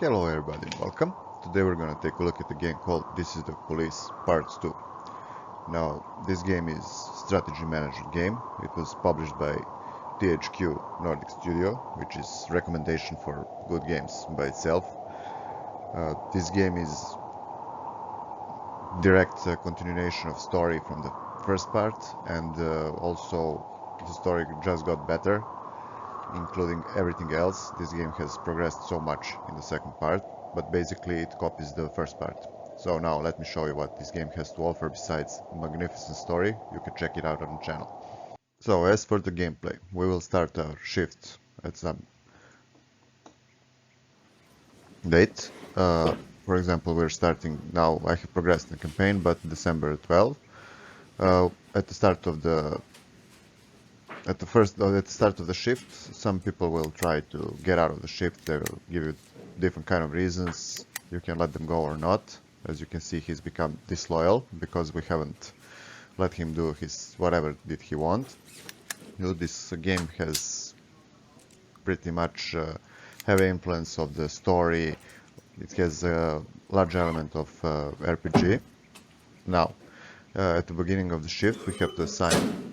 Hello everybody and welcome. Today we're gonna take a look at a game called This is the Police Part 2. Now, this game is strategy management game. It was published by THQ Nordic Studio, which is recommendation for good games by itself. This game is direct continuation of story from the first part, and also the story just got better, including everything else. This game has progressed so much in the second part, but basically it copies the first part. So now let me show you what this game has to offer besides a magnificent story. You can check it out on the channel. So as for the gameplay, we will start our shift at some date. For example, we're starting now. I have progressed in the campaign, but December 12. At the start of the start of the shift, some people will try to get out of the shift. They will give you different kind of reasons. You can let them go or not. As you can see, he's become disloyal because we haven't let him do his whatever did he want. This game has pretty much heavy influence of the story. It has a large element of RPG. Now, at the beginning of the shift, we have to assign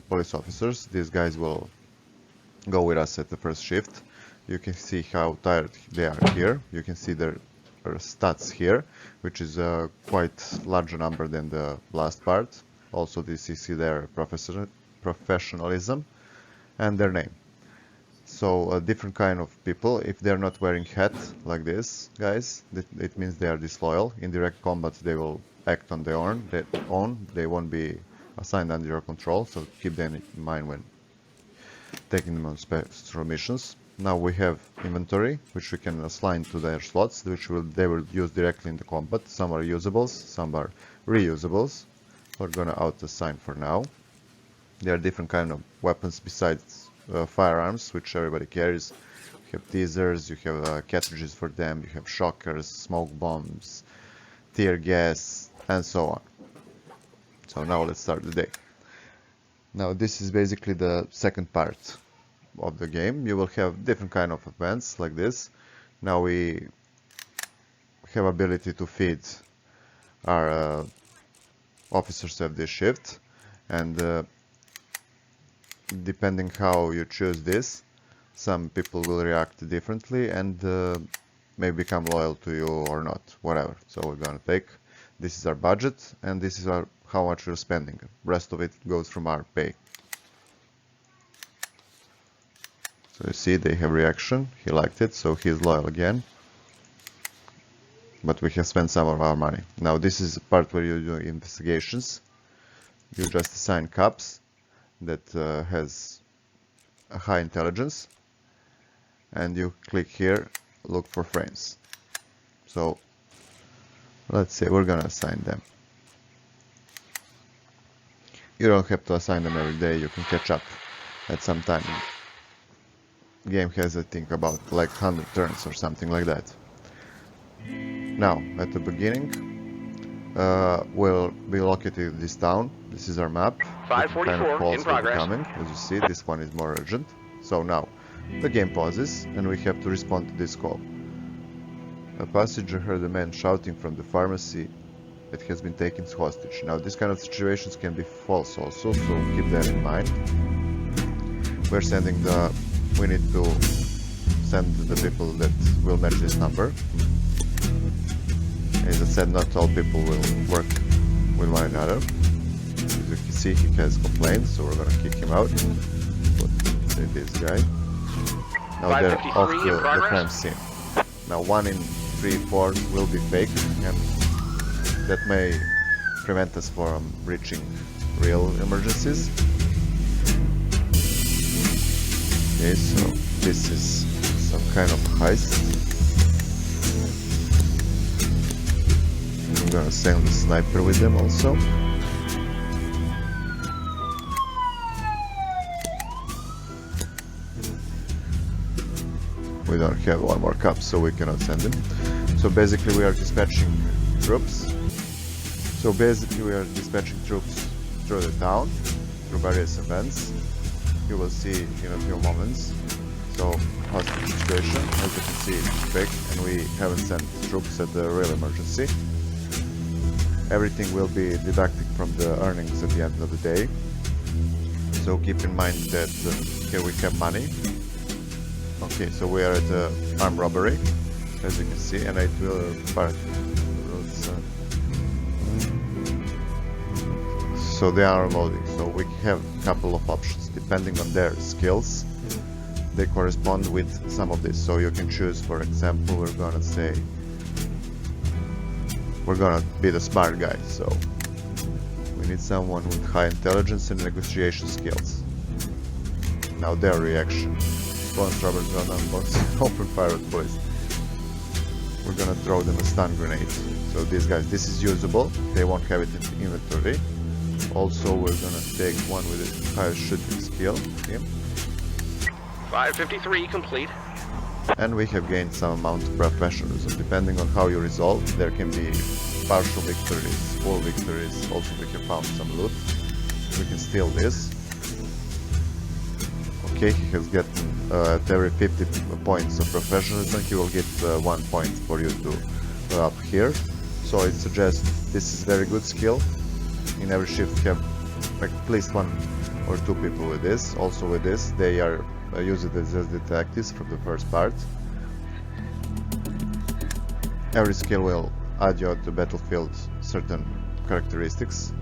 police officers. These guys will go with us at the first shift. You can see how tired they are here. You can see their stats here, which is a quite larger number than the last part. Also, this you see their professionalism and their name. So a different kind of people. If they're not wearing hat like this, guys, it means they are disloyal. In direct combat, they will act on their own. They won't be assigned under your control, so keep them in mind when taking them on special missions. Now we have inventory, which we can assign to their slots, which they will use directly in the combat. Some are usables, some are reusables. We're gonna auto-assign for now. There are different kind of weapons besides firearms, which everybody carries. You have teasers, you have cartridges for them, you have shockers, smoke bombs, tear gas, and so on. So now let's start the day. Now this is basically the second part of the game. You will have different kind of events like this. Now we have ability to feed our officers of this shift, and depending how you choose this, some people will react differently and may become loyal to you or not, whatever. So we're gonna take, this is our budget, and this is how much we're spending. The rest of it goes from our pay. So you see they have reaction, he liked it, so he's loyal again. But we have spent some of our money. Now this is the part where you do investigations. You just assign cops that has a high intelligence, and you click here, look for frames. So let's say we're gonna assign them. You don't have to assign them every day, you can catch up at some time. The game has, I think, about like 100 turns or something like that. Now, at the beginning, we'll be located in this town. This is our map. 544 kind of calls in progress. will be coming. As you see, this one is more urgent. So now, the game pauses, and we have to respond to this call. A passenger heard a man shouting from the pharmacy that has been taken hostage. Now, this kind of situations can be false also, so keep that in mind. We need to send the people that will match this number. As I said, not all people will work with one another. As you can see, he has complaints, so we're gonna kick him out. But this guy. Now they're off to the crime scene. Now 1 in 3, 4 will be fake, and that may prevent us from reaching real emergencies. Okay, so this is some kind of heist. I'm gonna send the sniper with them also. We don't have one more cup, so we cannot send them. So basically we are dispatching troops. Through the town, through various events. You will see in a few moments So, hostage situation, as you can see, it's big, and we haven't sent troops at the real emergency. Everything will be deducted from the earnings at the end of the day. So keep in mind that here we have money. Okay, so we are at armed robbery, as you can see, and it will part. So they are loading. So we have a couple of options depending on their skills. They correspond with some of this. So you can choose, for example, we're gonna say we're gonna be the smart guy. So we need someone with high intelligence and negotiation skills. Now their reaction. Bones, Robert, bones, open fire at police. We're gonna throw them a stun grenade. So these guys, this is usable. They won't have it in the inventory. Also, we're gonna take one with a higher shooting skill. Okay. 553 complete. And we have gained some amount of professionalism. Depending on how you resolve, there can be partial victories, full victories. Also, we have found some loot. We can steal this. Okay, he has gotten at every 50 points of professionalism, he will get 1 point for you to go up here. So I suggest this is very good skill. In every shift have at least 1 or 2 people with this. Also with this, they are used as detectives from the first part. Every skill will add you to battlefield certain characteristics.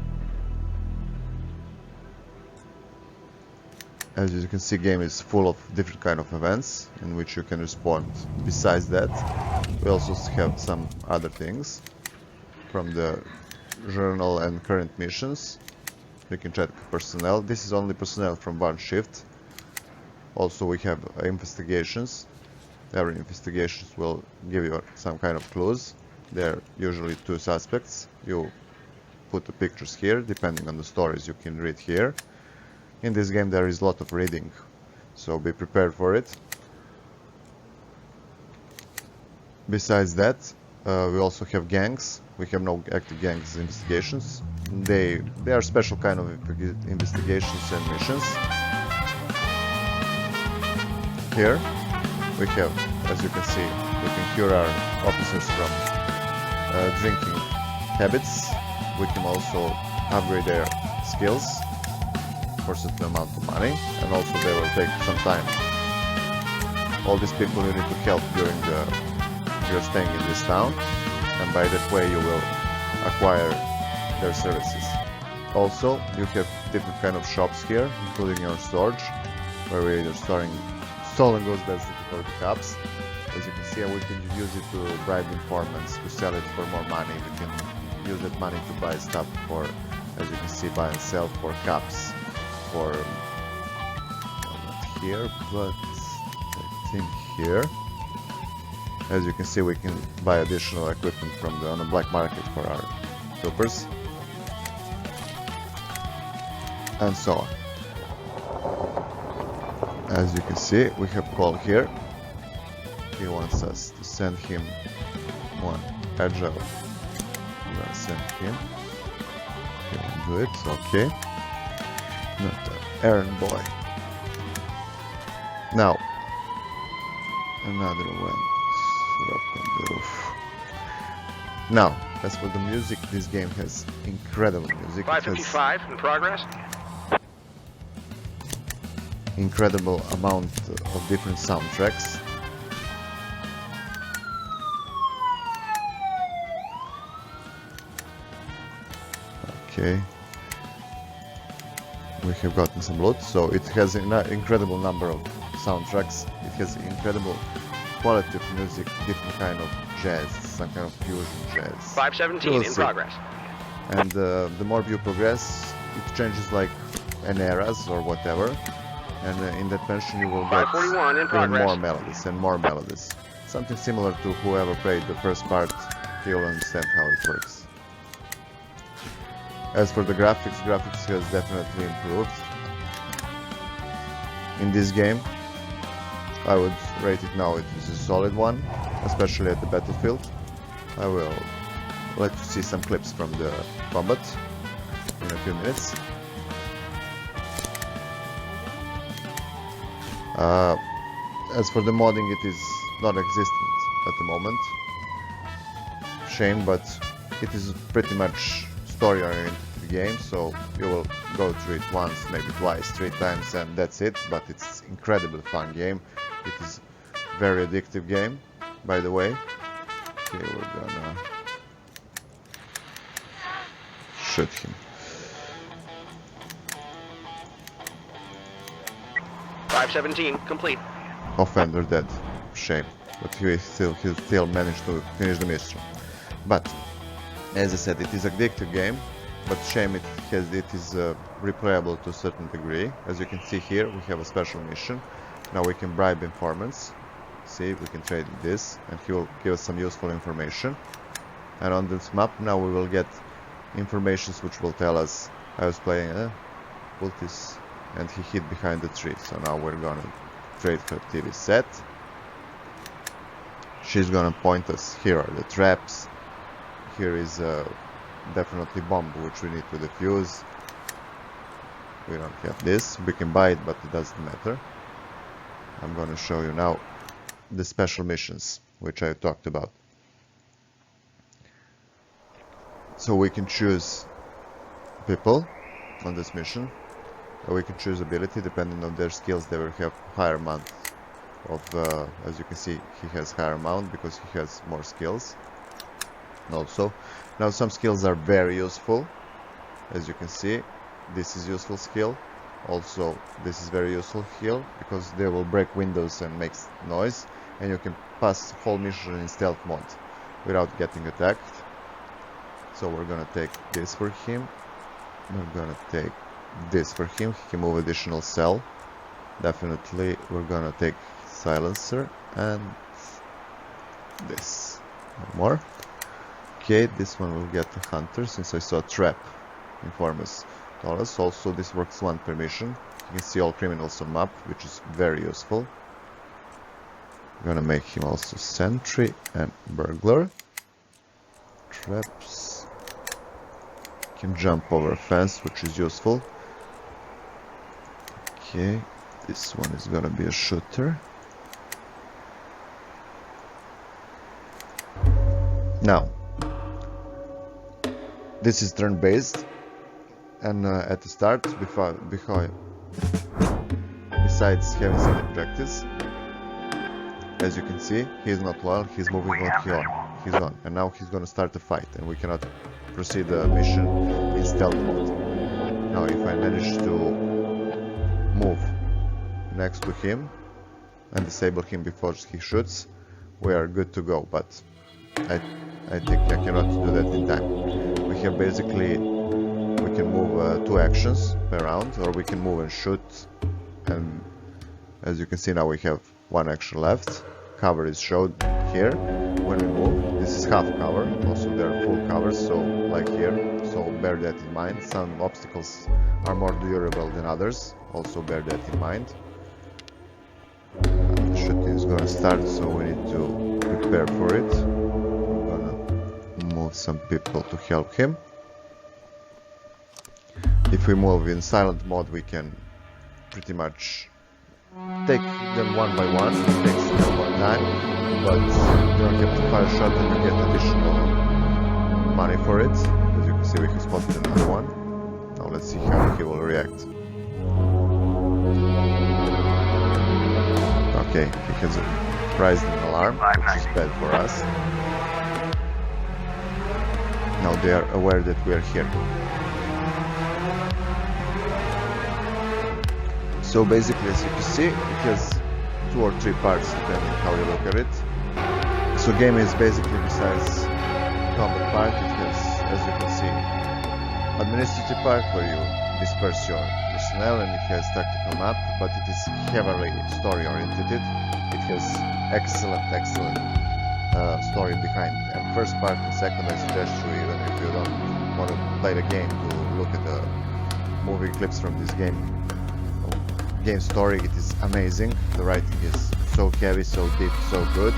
As you can see, game is full of different kind of events in which you can respond. Besides that, we also have some other things from the journal and current missions. You can check personnel. This is only personnel from one shift. Also we have investigations. Every investigations will give you some kind of clues. There are usually 2 suspects. You put the pictures here, depending on the stories you can read here. In this game there is a lot of reading, so be prepared for it. Besides that, we also have gangs. We have no active gangs investigations. They are special kind of investigations and missions. Here we have, as you can see, we can cure our officers from drinking habits. We can also upgrade their skills for a certain amount of money, and also they will take some time. All these people you need to help during you're staying in this town, and by that way you will acquire their services. Also, you have different kind of shops here, including your storage, where we are storing stolen goods that's for the cops. As you can see, we can use it to bribe informants, to sell it for more money. We can use that money to buy stuff for, as you can see, buy and sell for cops. For not here, but I think here. As you can see, we can buy additional equipment from on the black market for our troopers, and so on. As you can see, we have Paul here. He wants us to send him one agile. I'm gonna send him. He won't do it, okay. Not an errand boy. Now, another one. Up on the roof. Now, as for the music, this game has incredible music. 555 in progress. Incredible amount of different soundtracks. Okay. We have gotten some loot, so it has an incredible number of soundtracks. It has incredible quality of music, different kind of jazz, some kind of fusion jazz. 517 in progress. And the more you progress, it changes like an eras or whatever. And in that mention you will get even more melodies and more melodies. Something similar to whoever played the first part, he will understand how it works. As for the graphics, graphics has definitely improved. In this game, I would rate it now, it is a solid one, especially at the battlefield. I will let you see some clips from the combat in a few minutes. As for the modding, it is non-existent at the moment. Shame, but it is pretty much story-oriented game, so you will go through it once, maybe twice, 3 times, and that's it. But it's incredibly fun game. It is very addictive game, by the way. Okay, we're gonna shoot him. 517 complete. Offender dead. Shame, but he still managed to finish the mission. But as I said, it is addictive game, but shame it is replayable to a certain degree. As you can see here, we have a special mission. Now we can bribe informants. See, we can trade this, and he will give us some useful information. And on this map, now we will get informations which will tell us I was playing ultis, and he hid behind the tree. So now we're gonna trade her TV set. She's gonna point us. Here are the traps. Here is definitely bomb which we need to defuse. We don't have this. We can buy it, but it doesn't matter. I'm gonna show you now the special missions which I talked about. So we can choose people on this mission. We can choose ability depending on their skills. They will have higher amount of, as you can see, he has higher amount because he has more skills. Also, now some skills are very useful. As you can see, this is useful skill. Also, this is very useful skill because they will break windows and make noise, and you can pass whole mission in stealth mode without getting attacked. So we're gonna take this for him. We're gonna take this for him. He can move additional cell. Definitely, we're gonna take silencer and this. One more. Okay, this one will get the hunter since I saw trap informers told us. Also, this works 1 per mission. You can see all criminals on map, which is very useful. I'm gonna make him also sentry and burglar. Traps. Can jump over a fence, which is useful. Okay, this one is gonna be a shooter. Now, this is turn-based, and at the start, besides having some objectives, as you can see, he's not loyal, he's moving on, he's on, and now he's gonna start a fight, and we cannot proceed the mission in stealth mode. Now, if I manage to move next to him and disable him before he shoots, we are good to go, but I think I cannot do that in time. We have basically, we can move 2 actions per round, or we can move and shoot, and as you can see now we have 1 action left. Cover is showed here when we move. This is half cover, also there are full covers, so like here, so bear that in mind. Some obstacles are more durable than others, also bear that in mind. The shooting is gonna start, so we need to prepare for it. I'm gonna move some people to help him. If we move in silent mode, we can pretty much take them one by one. It takes a little more time, but you don't have to fire shot and you get additional money for it. As you can see, we have spotted another one. Now let's see how he will react. Okay, he has raised an alarm, which is bad for us. Now they are aware that we are here. So basically, as you can see, it has 2 or 3 parts depending how you look at it. So game is basically, besides combat part, it has, as you can see, administrative part where you disperse your personnel, and it has tactical map, but it is heavily story oriented. It has excellent story behind. And first part and second, I suggest you, even if you don't want to play the game, to look at the movie clips from this game. Game story, it is amazing. The writing is so heavy, so deep, so good.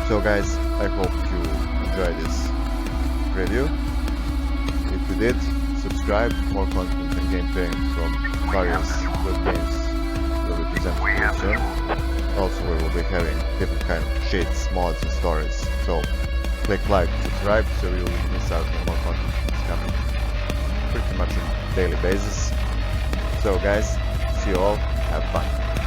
So guys, I hope you enjoyed this review. If you did, subscribe. More content and gameplay from various good games will be present to you soon. Also, we will be having different kind of cheats, mods, and stories. So click like, subscribe, so you will miss out on more content that's coming pretty much on a daily basis. So guys, see you all, have fun.